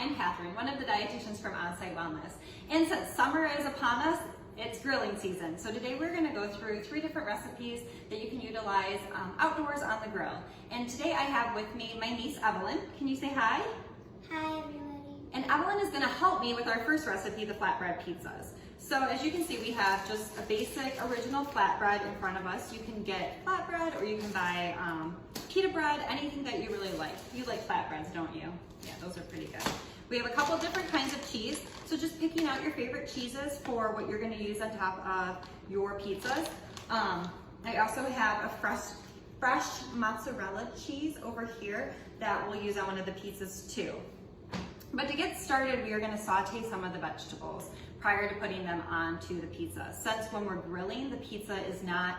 I'm Catherine, one of the dietitians from OnSite Wellness. And since summer is upon us, it's grilling season. So today we're going to go through 3 different recipes that you can utilize outdoors on the grill. And today I have with me my niece Evelyn. Can you say hi? Hi everybody. And Evelyn is going to help me with our first recipe, the flatbread pizzas. So as you can see, we have just a basic original flatbread in front of us. You can get flatbread or you can buy pita bread, anything that you really like. You like flatbreads, don't you? Yeah, those are pretty good. We have a couple different kinds of cheese. So just picking out your favorite cheeses for what you're gonna use on top of your pizzas. I also have a fresh mozzarella cheese over here that we'll use on one of the pizzas too. But to get started, we are gonna saute some of the vegetables prior to putting them onto the pizza. Since when we're grilling, the pizza is not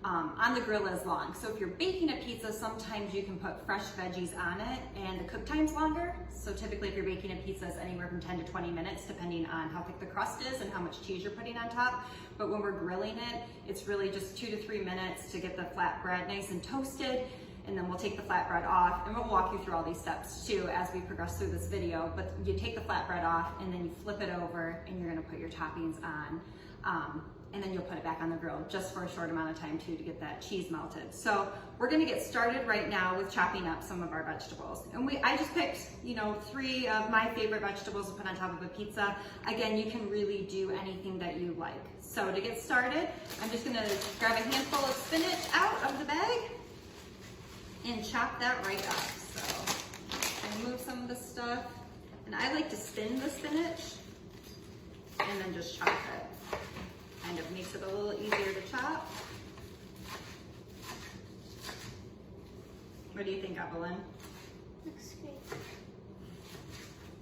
on the grill as long. So if you're baking a pizza, sometimes you can put fresh veggies on it and the cook time's longer. So typically if you're baking a pizza, it's anywhere from 10 to 20 minutes, depending on how thick the crust is and how much cheese you're putting on top. But when we're grilling it, it's really just 2 to 3 minutes to get the flatbread nice and toasted. And then we'll take the flatbread off, and we'll walk you through all these steps too as we progress through this video. But you take the flatbread off and then you flip it over and you're gonna put your toppings on. And then you'll put it back on the grill just for a short amount of time too to get that cheese melted. So we're gonna get started right now with chopping up some of our vegetables. And I just picked, 3 of my favorite vegetables to put on top of a pizza. Again, you can really do anything that you like. So to get started, I'm just gonna grab a handful of spinach out of the bag and chop that right up. So remove some of the stuff. And I like to spin the spinach and then just chop it. Kind of makes it a little easier to chop. What do you think, Evelyn? Looks great.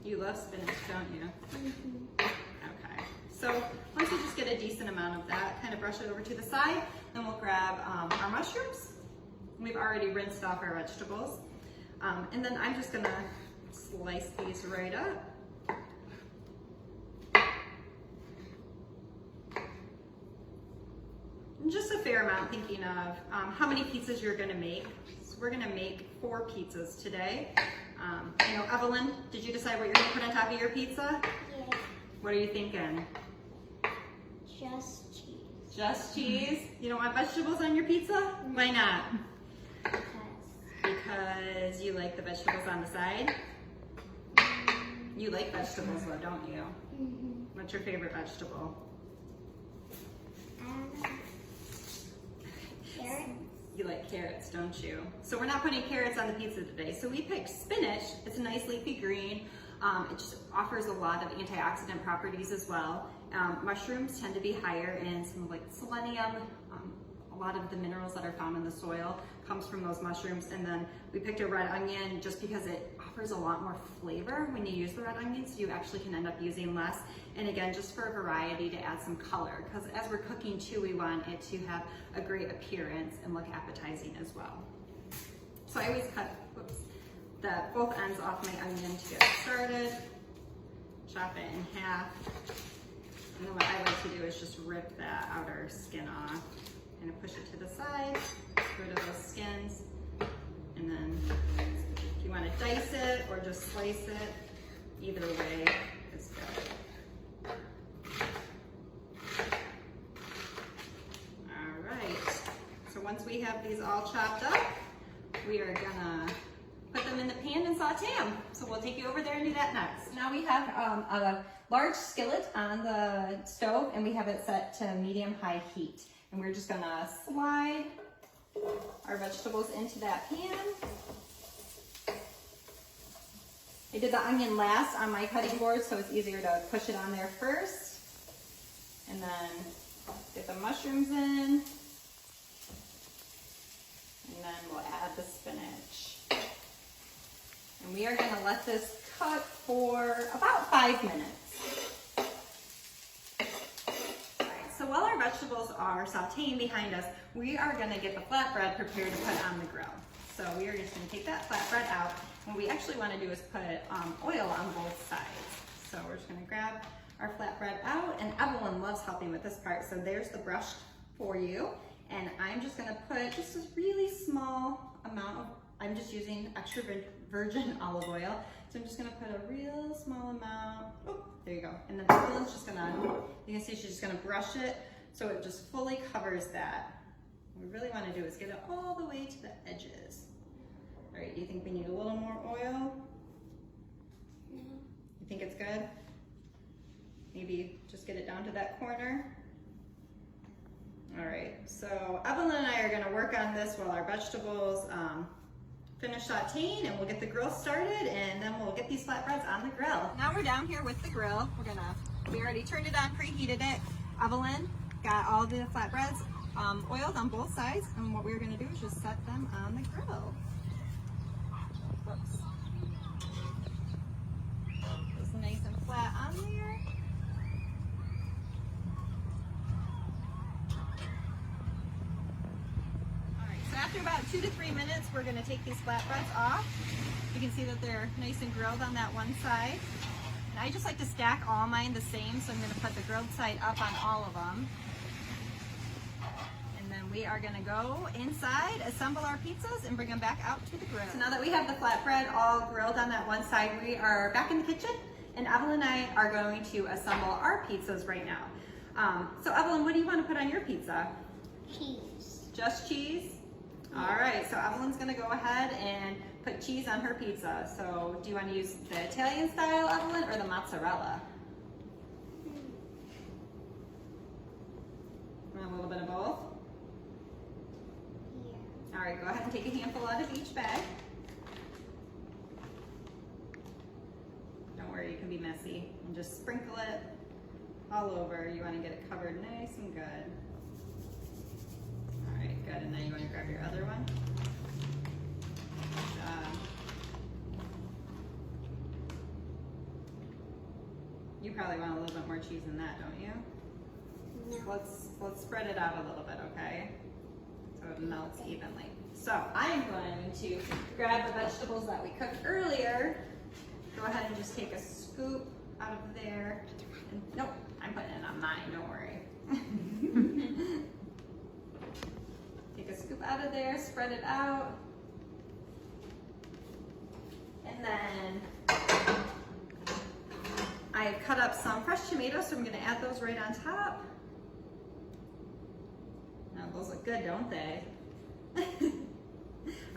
You love spinach, don't you? Mm-hmm. Okay. So once you just get a decent amount of that, kind of brush it over to the side, then we'll grab our mushrooms. We've already rinsed off our vegetables. And then I'm just gonna slice these right up. And just a fair amount, thinking of how many pizzas you're gonna make. So we're gonna make 4 pizzas today. Evelyn, did you decide what you're gonna put on top of your pizza? Yeah. What are you thinking? Just cheese. Just cheese? You don't want vegetables on your pizza? Why not? Because you like the vegetables on the side? You like vegetables though, don't you? Mm-hmm. What's your favorite vegetable? I don't know. Carrots? You like carrots, don't you? So we're not putting carrots on the pizza today. So we picked spinach. It's a nice leafy green. It just offers a lot of antioxidant properties as well. Mushrooms tend to be higher in some like selenium. A lot of the minerals that are found in the soil comes from those mushrooms. And then we picked a red onion just because it offers a lot more flavor when you use the red onion, so you actually can end up using less. And again, just for a variety to add some color, because as we're cooking too, we want it to have a great appearance and look appetizing as well. So I always cut both ends off my onion to get started. Chop it in half. And then what I like to do is just rip that outer skin off. Kind of push it to the side, get rid of those skins, and then if you want to dice it or just slice it, either way is good. All right, so once we have these all chopped up, we are gonna put them in the pan and saute them. So we'll take you over there and do that next. Now we have a large skillet on the stove and we have it set to medium-high heat. And we're just gonna slide our vegetables into that pan. I did the onion last on my cutting board, so it's easier to push it on there first. And then get the mushrooms in. And then we'll add the spinach. And we are gonna let this cook for about 5 minutes. So while our vegetables are sauteing behind us, we are gonna get the flatbread prepared to put on the grill. So we are just gonna take that flatbread out. What we actually wanna do is put oil on both sides. So we're just gonna grab our flatbread out, and Evelyn loves helping with this part. So there's the brush for you. And I'm just gonna put just a really small amount of, I'm just using extra virgin olive oil So I'm just gonna put a real small amount. Oh, there you go. And then Evelyn's just gonna, you can see she's just gonna brush it so it just fully covers that. What we really wanna do is get it all the way to the edges. All right, do you think we need a little more oil? No. You think it's good? Maybe just get it down to that corner. All right, so Evelyn and I are gonna work on this while our vegetables finish sauteing, and we'll get the grill started, and then we'll get these flatbreads on the grill. Now we're down here with the grill. We already turned it on, preheated it. Evelyn got all the flatbreads oiled on both sides, and what we're gonna do is just set them on the grill. Whoops. It's nice and flat on there. So after about 2 to 3 minutes, we're going to take these flatbreads off. You can see that they're nice and grilled on that one side. And I just like to stack all mine the same, so I'm going to put the grilled side up on all of them. And then we are going to go inside, assemble our pizzas, and bring them back out to the grill. So now that we have the flatbread all grilled on that one side, we are back in the kitchen, and Evelyn and I are going to assemble our pizzas right now. So Evelyn, what do you want to put on your pizza? Cheese. Just cheese? All right, so Evelyn's gonna go ahead and put cheese on her pizza. So do you want to use the Italian style, Evelyn, or the mozzarella? A little bit of both? Yeah. All right, go ahead and take a handful out of each bag. Don't worry, it can be messy. And just sprinkle it all over. You want to get it covered nice and good. Good, and then you want to grab your other one. You probably want a little bit more cheese than that, don't you? No. Let's spread it out a little bit, okay? So it melts evenly. So I'm going to grab the vegetables that we cooked earlier. Go ahead and just take a scoop out of there. And, nope, I'm putting it on mine, don't worry. Take a scoop out of there, spread it out. And then I've cut up some fresh tomatoes, so I'm gonna add those right on top. Now those look good, don't they?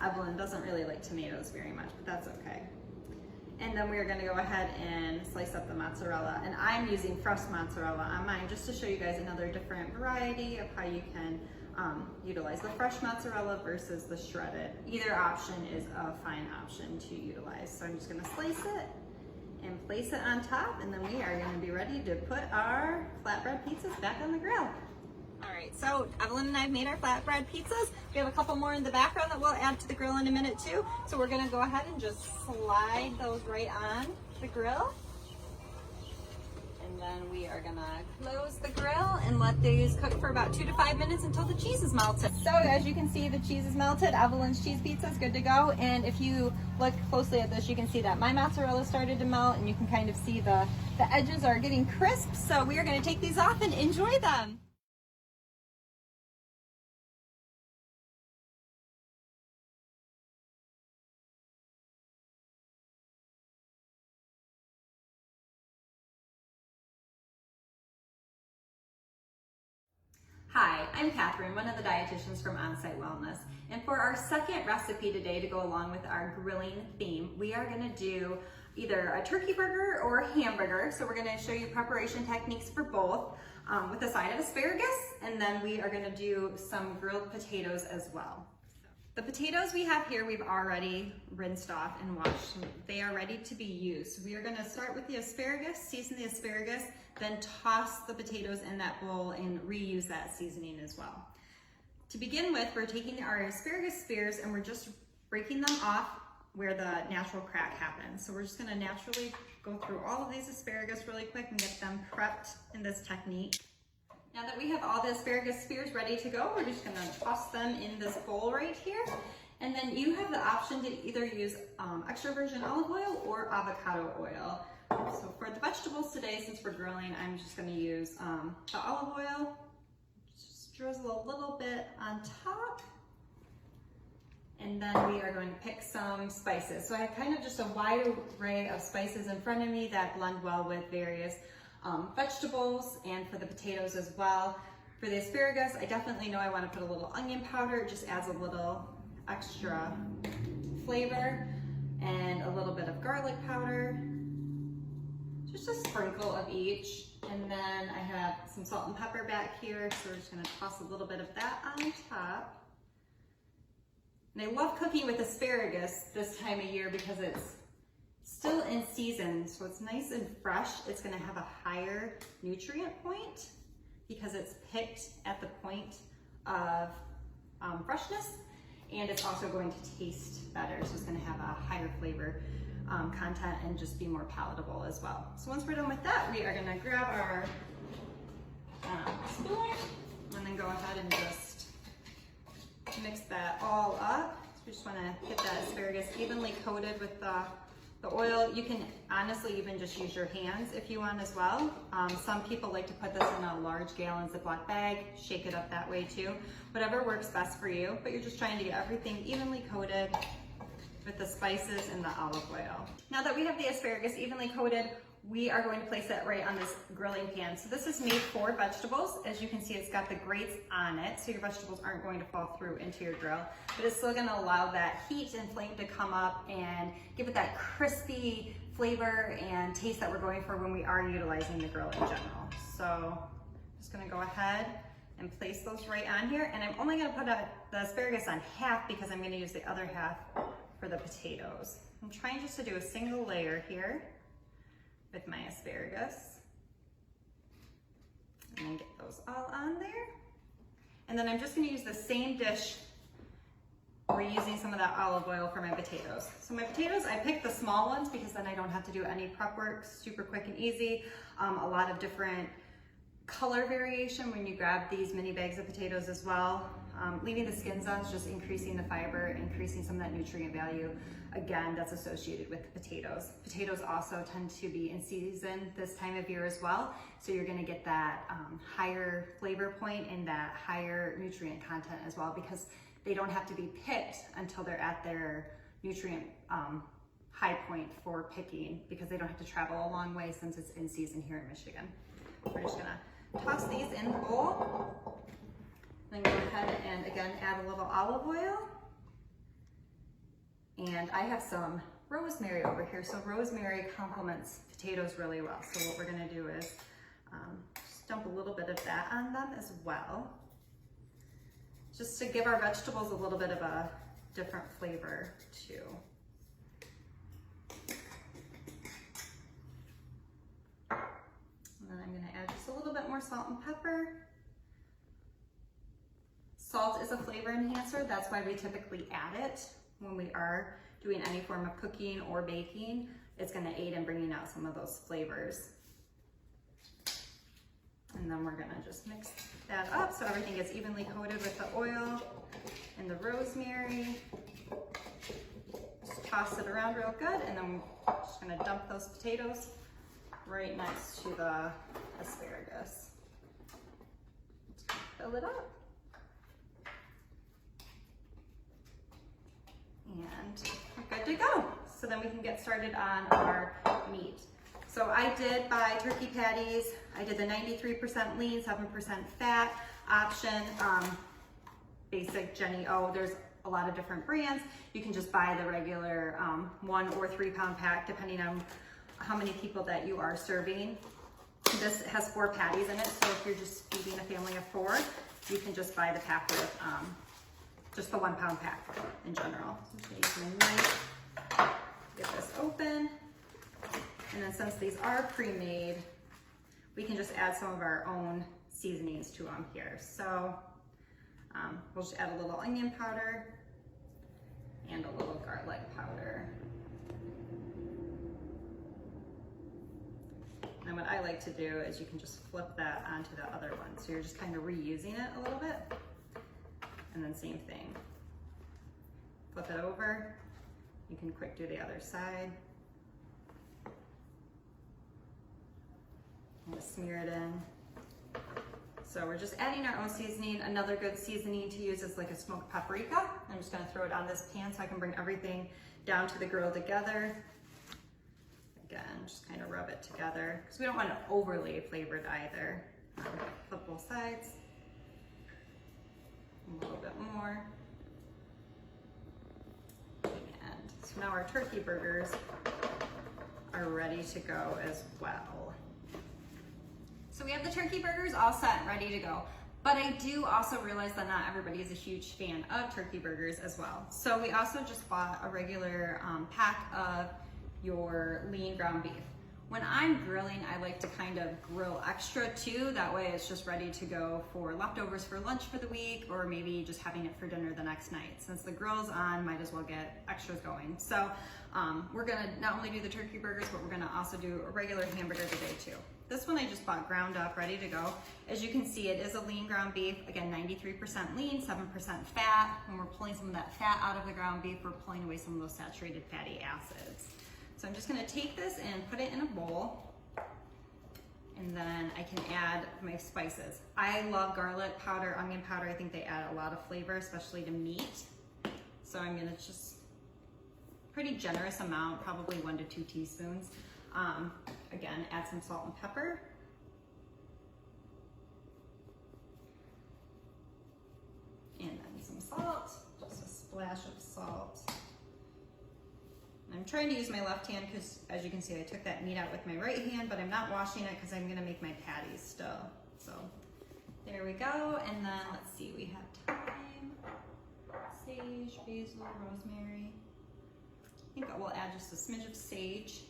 Evelyn doesn't really like tomatoes very much, but that's okay. And then we're gonna go ahead and slice up the mozzarella. And I'm using fresh mozzarella on mine just to show you guys another different variety of how you can utilize the fresh mozzarella versus the shredded. Either option is a fine option to utilize. So I'm just gonna slice it and place it on top, and then we are gonna be ready to put our flatbread pizzas back on the grill. All right, so Evelyn and I have made our flatbread pizzas. We have a couple more in the background that we'll add to the grill in a minute too. So we're gonna go ahead and just slide those right on the grill. And then we are gonna close the grill and let these cook for about 2 to 5 minutes until the cheese is melted. So as you can see, the cheese is melted. Evelyn's cheese pizza is good to go. And if you look closely at this, you can see that my mozzarella started to melt, and you can kind of see the edges are getting crisp. So we are gonna take these off and enjoy them. Hi, I'm Catherine, one of the dietitians from OnSite Wellness. And for our second recipe today to go along with our grilling theme, we are gonna do either a turkey burger or a hamburger. So we're gonna show you preparation techniques for both with a side of asparagus. And then we are gonna do some grilled potatoes as well. The potatoes we have here, we've already rinsed off and washed. They are ready to be used. We are gonna start with the asparagus, season the asparagus, then toss the potatoes in that bowl and reuse that seasoning as well. To begin with, we're taking our asparagus spears and we're just breaking them off where the natural crack happens. So we're just gonna naturally go through all of these asparagus really quick and get them prepped in this technique. Now that we have all the asparagus spears ready to go, we're just gonna toss them in this bowl right here. And then you have the option to either use extra virgin olive oil or avocado oil. So for the vegetables today, since we're grilling, I'm just gonna use the olive oil. Just drizzle a little bit on top. And then we are going to pick some spices. So I have kind of just a wide array of spices in front of me that blend well with various vegetables, and for the potatoes as well. For the asparagus, I definitely know I want to put a little onion powder. It just adds a little extra flavor, and a little bit of garlic powder. Just a sprinkle of each. And then I have some salt and pepper back here, so we're just going to toss a little bit of that on top. And I love cooking with asparagus this time of year because it's still in season, so it's nice and fresh. It's going to have a higher nutrient point because it's picked at the point of freshness, and it's also going to taste better, so it's going to have a higher flavor content and just be more palatable as well. So once we're done with that, we are going to grab our spoon and then go ahead and just mix that all up. So we just want to get that asparagus evenly coated with the oil. You can honestly even just use your hands if you want as well. Some people like to put this in a large gallon Ziploc bag, shake it up that way too. Whatever works best for you, but you're just trying to get everything evenly coated with the spices and the olive oil. Now that we have the asparagus evenly coated, we are going to place it right on this grilling pan. So this is made for vegetables. As you can see, it's got the grates on it, so your vegetables aren't going to fall through into your grill, but it's still gonna allow that heat and flame to come up and give it that crispy flavor and taste that we're going for when we are utilizing the grill in general. So I'm just gonna go ahead and place those right on here. And I'm only gonna put the asparagus on half because I'm gonna use the other half for the potatoes. I'm trying just to do a single layer here with my asparagus. And then get those all on there. And then I'm just gonna use the same dish, reusing some of that olive oil for my potatoes. So my potatoes, I picked the small ones because then I don't have to do any prep work, super quick and easy. A lot of different color variation when you grab these mini bags of potatoes as well. Leaving the skins on is just increasing the fiber, increasing some of that nutrient value. Again, that's associated with the potatoes. Potatoes also tend to be in season this time of year as well. So you're gonna get that higher flavor point and that higher nutrient content as well, because they don't have to be picked until they're at their nutrient high point for picking, because they don't have to travel a long way since it's in season here in Michigan. We're just gonna toss these in the bowl. Then go ahead and again add a little olive oil. And I have some rosemary over here. So rosemary complements potatoes really well. So what we're gonna do is just dump a little bit of that on them as well, just to give our vegetables a little bit of a different flavor too. And then I'm gonna add just a little bit more salt and pepper. Salt is a flavor enhancer. That's why we typically add it when we are doing any form of cooking or baking. It's gonna aid in bringing out some of those flavors. And then we're gonna just mix that up so everything gets evenly coated with the oil and the rosemary. Just toss it around real good, and then we're just gonna dump those potatoes right next to the asparagus. Fill it up. And we're good to go. So then we can get started on our meat. So I did buy turkey patties. I did the 93% lean, 7% fat option, basic Jenny O. There's a lot of different brands. You can just buy the regular 1 or 3 pound pack, depending on how many people that you are serving. This has 4 patties in it, so if you're just feeding a family of 4, you can just buy the pack with just the 1 pound pack in general. So I'm just gonna use my knife, get this open. And then since these are pre-made, we can just add some of our own seasonings to them here. So we'll just add a little onion powder and a little garlic powder. And what I like to do is you can just flip that onto the other one. So you're just kind of reusing it a little bit. And then same thing. Flip it over. You can quick do the other side. And just smear it in. So we're just adding our own seasoning. Another good seasoning to use is like a smoked paprika. I'm just gonna throw it on this pan so I can bring everything down to the grill together. Again, just kind of rub it together because we don't want it overly flavored either. Flip both sides. A little bit more. And so now our turkey burgers are ready to go as well. So we have the turkey burgers all set and ready to go. But I do also realize that not everybody is a huge fan of turkey burgers as well. So we also just bought a regular pack of your lean ground beef. When I'm grilling, I like to kind of grill extra too. That way it's just ready to go for leftovers for lunch for the week, or maybe just having it for dinner the next night. Since the grill's on, might as well get extras going. So we're gonna not only do the turkey burgers, but we're gonna also do a regular hamburger today too. This one I just bought ground up, ready to go. As you can see, it is a lean ground beef. Again, 93% lean, 7% fat. When we're pulling some of that fat out of the ground beef, we're pulling away some of those saturated fatty acids. So I'm just gonna take this and put it in a bowl, and then I can add my spices. I love garlic powder, onion powder. I think they add a lot of flavor, especially to meat. So I'm gonna just, pretty generous amount, probably 1 to 2 teaspoons. Again, add some salt and pepper. And then some salt, just a splash of salt. I'm trying to use my left hand because, as you can see, I took that meat out with my right hand, but I'm not washing it because I'm gonna make my patties still. So there we go. And then let's see, we have thyme, sage, basil, rosemary. I think we'll add just a smidge of sage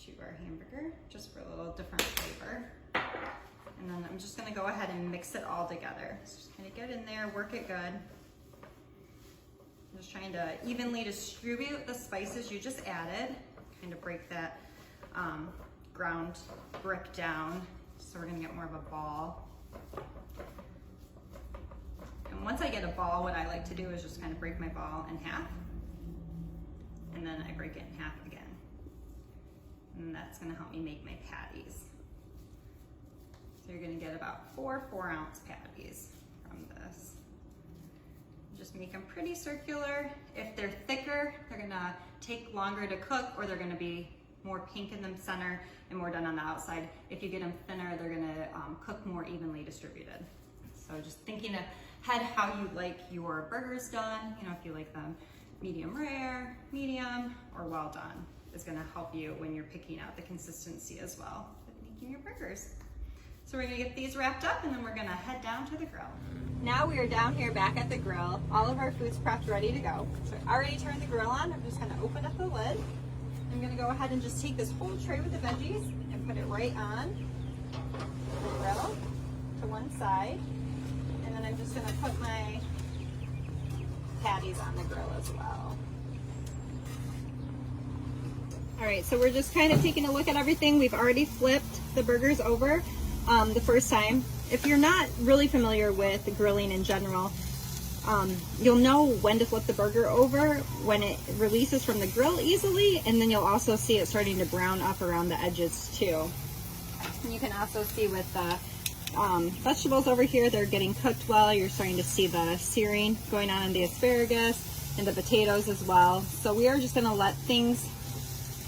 to our hamburger, just for a little different flavor. And then I'm just gonna go ahead and mix it all together. So just kind of get in there, work it good. I'm just trying to evenly distribute the spices you just added, kind of break that ground brick down, so we're gonna get more of a ball. And once I get a ball, what I like to do is just kind of break my ball in half, and then I break it in half again. And that's gonna help me make my patties. So you're gonna get about 4 4-ounce patties from this. Just make them pretty circular. If they're thicker, they're gonna take longer to cook, or they're gonna be more pink in the center and more done on the outside. If you get them thinner, they're gonna cook more evenly distributed. So just thinking ahead how you like your burgers done, you know, if you like them medium rare, medium, or well done, is gonna help you when you're picking out the consistency as well with making your burgers. So we're gonna get these wrapped up, and then we're gonna head down to the grill. Now we are down here back at the grill. All of our food's prepped, ready to go. So I already turned the grill on. I'm just gonna open up the lid. I'm gonna go ahead and just take this whole tray with the veggies and put it right on the grill to one side. And then I'm just gonna put my patties on the grill as well. All right, so we're just kind of taking a look at everything. We've already flipped the burgers over the first time. If you're not really familiar with grilling in general, you'll know when to flip the burger over when it releases from the grill easily, and then you'll also see it starting to brown up around the edges too. And you can also see with the vegetables over here, they're getting cooked well. You're starting to see the searing going on in the asparagus and the potatoes as well. So we are just gonna let things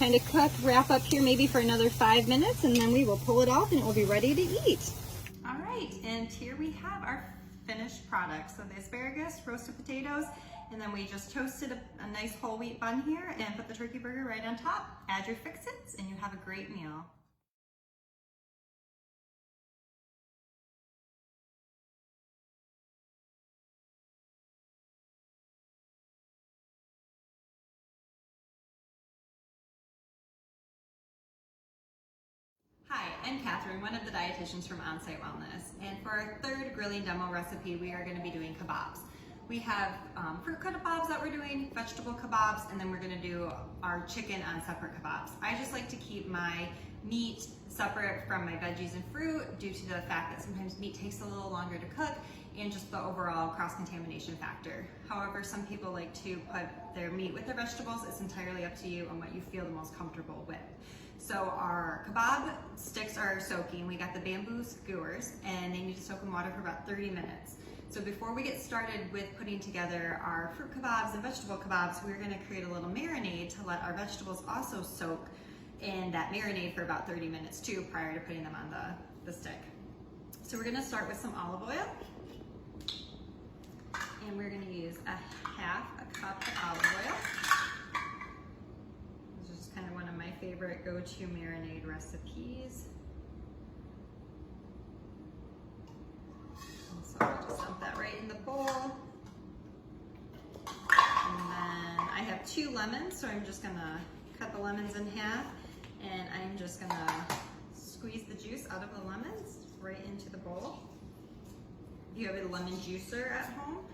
kind of cook, wrap up here maybe for another 5 minutes, and then we will pull it off and it will be ready to eat. All right, and here we have our finished product. So the asparagus, roasted potatoes, and then we just toasted a nice whole wheat bun here and put the turkey burger right on top. Add your fix-its and you have a great meal. Hi, I'm Catherine, one of the dietitians from OnSite Wellness, and for our third grilling demo recipe, we are going to be doing kebabs. We have fruit kebabs that we're doing, vegetable kebabs, and then we're going to do our chicken on separate kebabs. I just like to keep my meat separate from my veggies and fruit due to the fact that sometimes meat takes a little longer to cook and just the overall cross-contamination factor. However, some people like to put their meat with their vegetables. It's entirely up to you on what you feel the most comfortable with. So our kebab sticks are soaking. We got the bamboo skewers, and they need to soak in water for about 30 minutes. So before we get started with putting together our fruit kebabs and vegetable kebabs, we're gonna create a little marinade to let our vegetables also soak in that marinade for about 30 minutes too, prior to putting them on the stick. So we're gonna start with some olive oil. And we're gonna use half a cup of olive oil. This is kind of one of my favorite go-to marinade recipes. And so I'll just dump that right in the bowl. And then I have 2 lemons, so I'm just gonna cut the lemons in half, and I'm just gonna squeeze the juice out of the lemons right into the bowl. If you have a lemon juicer at home,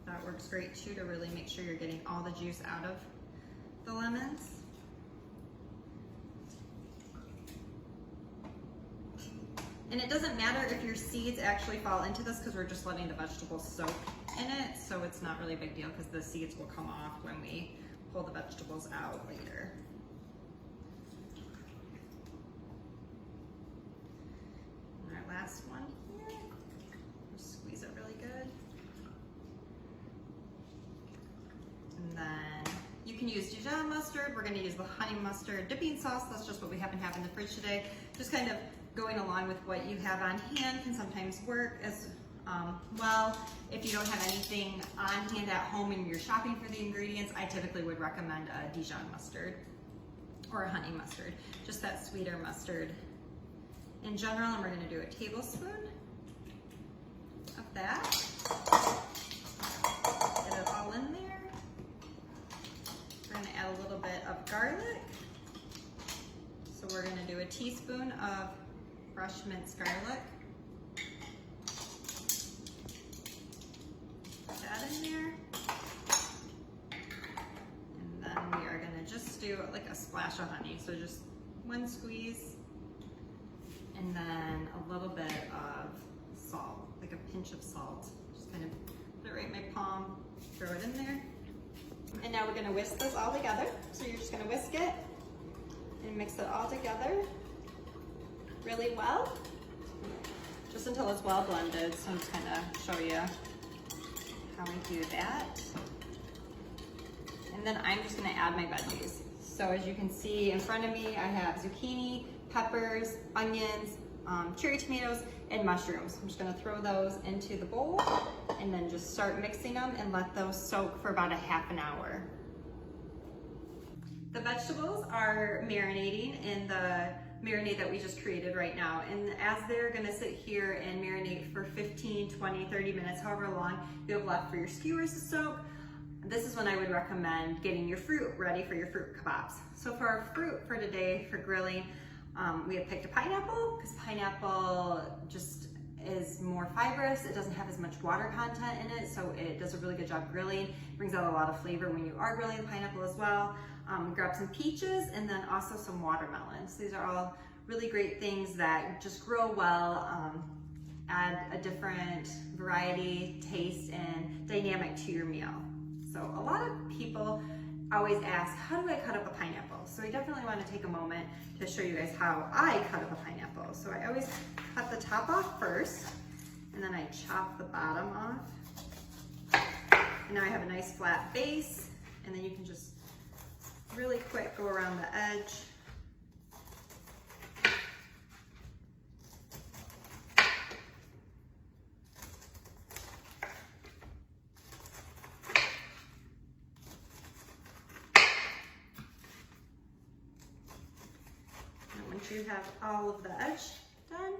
that works great too, to really make sure you're getting all the juice out of the lemons. And it doesn't matter if your seeds actually fall into this, because we're just letting the vegetables soak in it, so it's not really a big deal because the seeds will come off when we pull the vegetables out later. And our last one here, just squeeze it really good. And then you can use Dijon mustard. We're going to use the honey mustard dipping sauce. That's just what we happen to have in the fridge today. Just kind of going along with what you have on hand can sometimes work as well. If you don't have anything on hand at home and you're shopping for the ingredients, I typically would recommend a Dijon mustard or a honey mustard, just that sweeter mustard in general. And we're going to do a tablespoon of that. Get it all in there. We're going to add a little bit of garlic. So we're going to do a teaspoon of fresh minced garlic. Put that in there. And then we are going to just do like a splash of honey. So just 1 squeeze. And then a little bit of salt, like a pinch of salt. Just kind of put it right in my palm, throw it in there. And now we're going to whisk this all together. So you're just going to whisk it and mix it all together really well, just until it's well blended. So I'm just going to show you how we do that. And then I'm just going to add my veggies. So as you can see in front of me, I have zucchini, peppers, onions, cherry tomatoes, and mushrooms. I'm just going to throw those into the bowl and then just start mixing them and let those soak for about a half an hour. The vegetables are marinating in the marinade that we just created right now. And as they're going to sit here and marinate for 15, 20, 30 minutes, however long you have left for your skewers to soak, this is when I would recommend getting your fruit ready for your fruit kebabs. So for our fruit for today, for grilling, we have picked a pineapple, because pineapple just is more fibrous. It doesn't have as much water content in it, so it does a really good job grilling. It brings out a lot of flavor when you are grilling the pineapple as well. Grab some peaches and then also some watermelons. These are all really great things that just grow well, add a different variety, taste, and dynamic to your meal. So a lot of people always ask, how do I cut up a pineapple? So I definitely want to take a moment to show you guys how I cut up a pineapple. So I always cut the top off first, and then I chop the bottom off. And now I have a nice flat base, and then you can just really quick go around the edge. You have all of the edge done.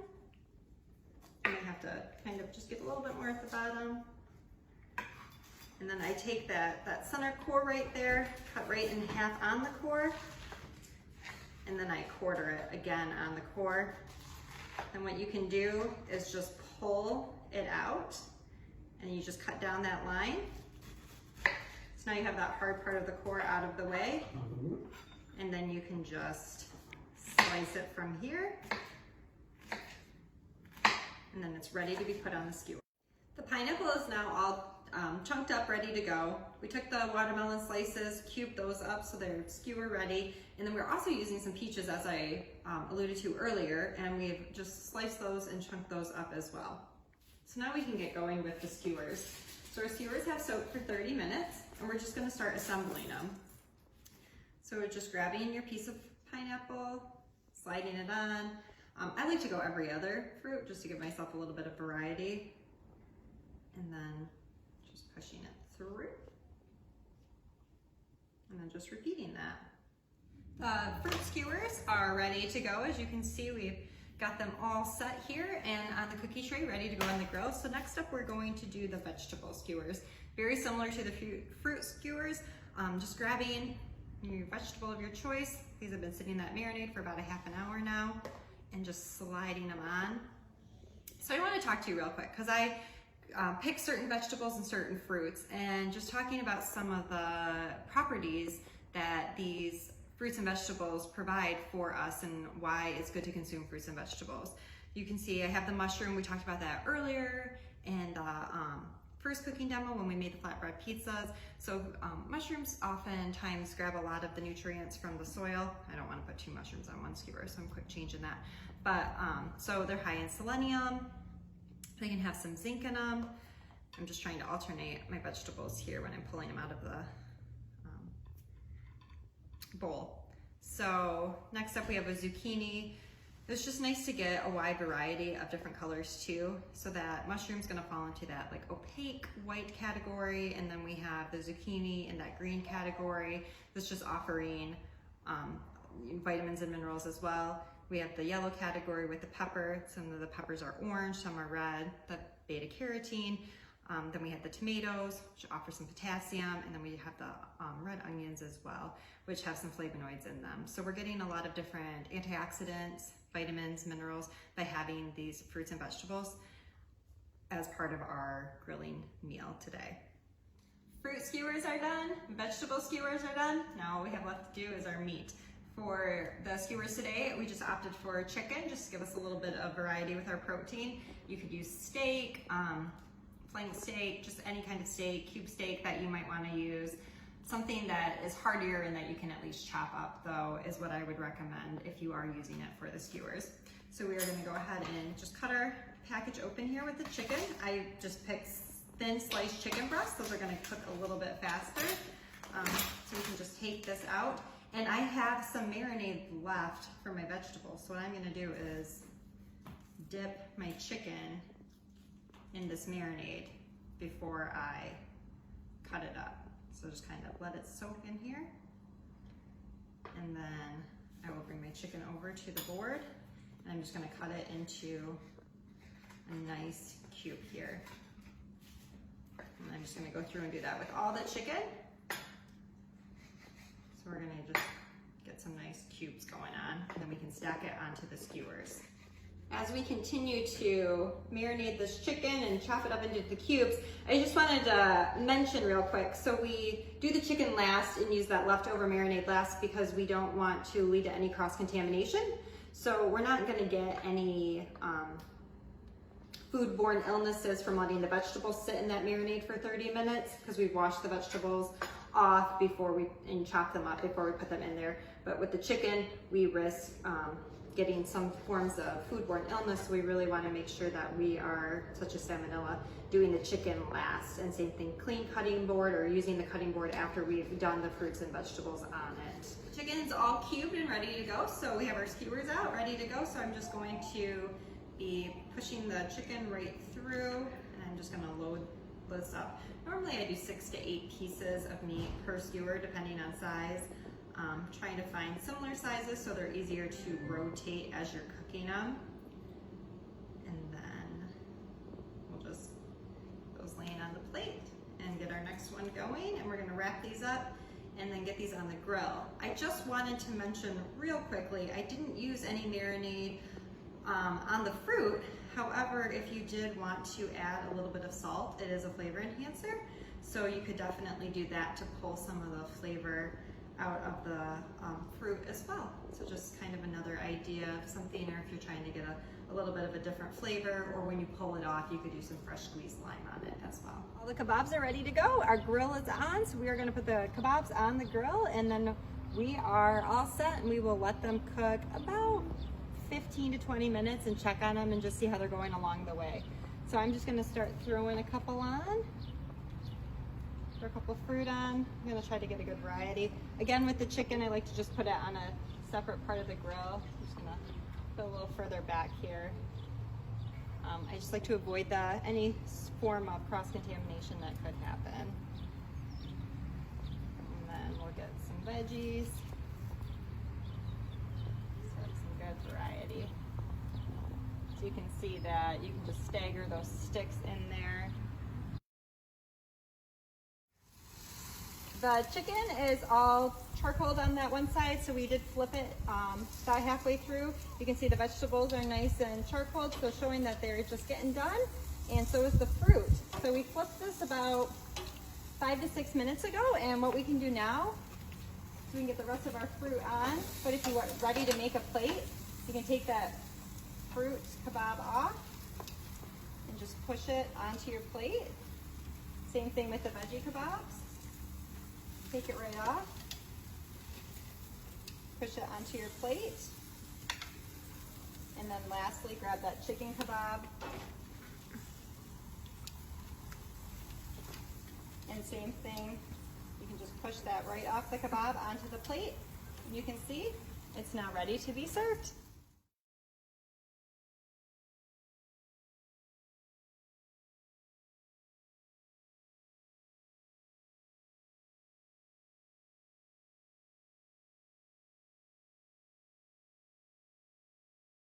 You might have to kind of just get a little bit more at the bottom. And then I take that center core right there, cut right in half on the core, and then I quarter it again on the core. And what you can do is just pull it out, and you just cut down that line. So now you have that hard part of the core out of the way, and then you can just slice it from here, and then it's ready to be put on the skewer. The pineapple is now all chunked up, ready to go. We took the watermelon slices, cubed those up so they're skewer ready, and then we're also using some peaches, as I alluded to earlier, and we've just sliced those and chunked those up as well. So now we can get going with the skewers. So our skewers have soaked for 30 minutes, and we're just gonna start assembling them. So we're just grabbing your piece of pineapple, sliding it on. I like to go every other fruit just to give myself a little bit of variety. And then just pushing it through. And then just repeating that. The fruit skewers are ready to go. As you can see, we've got them all set here and on the cookie tray ready to go on the grill. So next up, we're going to do the vegetable skewers. Very similar to the fruit skewers, just grabbing your vegetable of your choice. These have been sitting in that marinade for about a half an hour now, and just sliding them on. So I want to talk to you real quick because I pick certain vegetables and certain fruits, and just talking about some of the properties that these fruits and vegetables provide for us and why it's good to consume fruits and vegetables. You can see I have the mushroom. We talked about that earlier in the first cooking demo when we made the flatbread pizzas. So mushrooms oftentimes grab a lot of the nutrients from the soil. I don't want to put 2 mushrooms on one skewer, so I'm quick changing that. But so they're high in selenium. They can have some zinc in them. I'm just trying to alternate my vegetables here when I'm pulling them out of the bowl. So next up we have a zucchini. It's just nice to get a wide variety of different colors too. So that mushroom's gonna fall into that like opaque white category, and then we have the zucchini in that green category that's just offering vitamins and minerals as well. We have the yellow category with the pepper. Some of the peppers are orange, some are red, the beta carotene. Then we have the tomatoes, which offer some potassium, and then we have the red onions as well, which have some flavonoids in them. So we're getting a lot of different antioxidants, vitamins, minerals by having these fruits and vegetables as part of our grilling meal today. Fruit skewers are done, vegetable skewers are done. Now all we have left to do is our meat. For the skewers today, we just opted for chicken, just to give us a little bit of variety with our protein. You could use steak, flank steak, just any kind of steak, cube steak that you might want to use. Something that is heartier and that you can at least chop up though is what I would recommend if you are using it for the skewers. So we are going to go ahead and just cut our package open here with the chicken. I just picked thin sliced chicken breasts. Those are going to cook a little bit faster. So we can just take this out. And I have some marinade left for my vegetables. So what I'm going to do is dip my chicken in this marinade before I cut it up. So just kind of let it soak in here. And then I will bring my chicken over to the board, and I'm just going to cut it into a nice cube here. And I'm just going to go through and do that with all the chicken. So we're going to just get some nice cubes going on, and then we can stack it onto the skewers. As we continue to marinate this chicken and chop it up into the cubes, I just wanted to mention real quick, so we do the chicken last and use that leftover marinade last because we don't want to lead to any cross-contamination. So we're not going to get any foodborne illnesses from letting the vegetables sit in that marinade for 30 minutes because we've washed the vegetables off before and chop them up before we put them in there. But with the chicken, we risk getting some forms of foodborne illness, so we really want to make sure that we are, such as salmonella, doing the chicken last. And same thing, clean cutting board or using the cutting board after we've done the fruits and vegetables on it. Chicken's all cubed and ready to go, so we have our skewers out, ready to go. So I'm just going to be pushing the chicken right through, and I'm just going to load this up. Normally I do 6 to 8 pieces of meat per skewer, depending on size. Trying to find similar sizes so they're easier to rotate as you're cooking them. And then we'll just get those laying on the plate and get our next one going. And we're going to wrap these up and then get these on the grill. I just wanted to mention real quickly, I didn't use any marinade on the fruit. However, if you did want to add a little bit of salt, it is a flavor enhancer. So you could definitely do that to pull some of the flavor out of the fruit as well. So just kind of another idea of something, or if you're trying to get a little bit of a different flavor, or when you pull it off, you could do some fresh squeezed lime on it as well. All the kebabs are ready to go. Our grill is on, so we are gonna put the kebabs on the grill, and then we are all set, and we will let them cook about 15 to 20 minutes and check on them and just see how they're going along the way. So So I'm just gonna start throwing a couple on. Throw a couple fruit on. I'm gonna try to get a good variety. Again, with the chicken, I like to just put it on a separate part of the grill. I'm just gonna put a little further back here. I just like to avoid any form of cross-contamination that could happen. And then we'll get some veggies. So some good variety. So you can see that you can just stagger those sticks in there. The chicken is all charcoaled on that one side, so we did flip it about halfway through. You can see the vegetables are nice and charcoaled, so showing that they're just getting done, and so is the fruit. So we flipped this about 5 to 6 minutes ago, and what we can do now is we can get the rest of our fruit on, but if you are ready to make a plate, you can take that fruit kebab off and just push it onto your plate. Same thing with the veggie kebabs. Take it right off, push it onto your plate, and then lastly grab that chicken kebab, and same thing, you can just push that right off the kebab onto the plate, and you can see it's now ready to be served.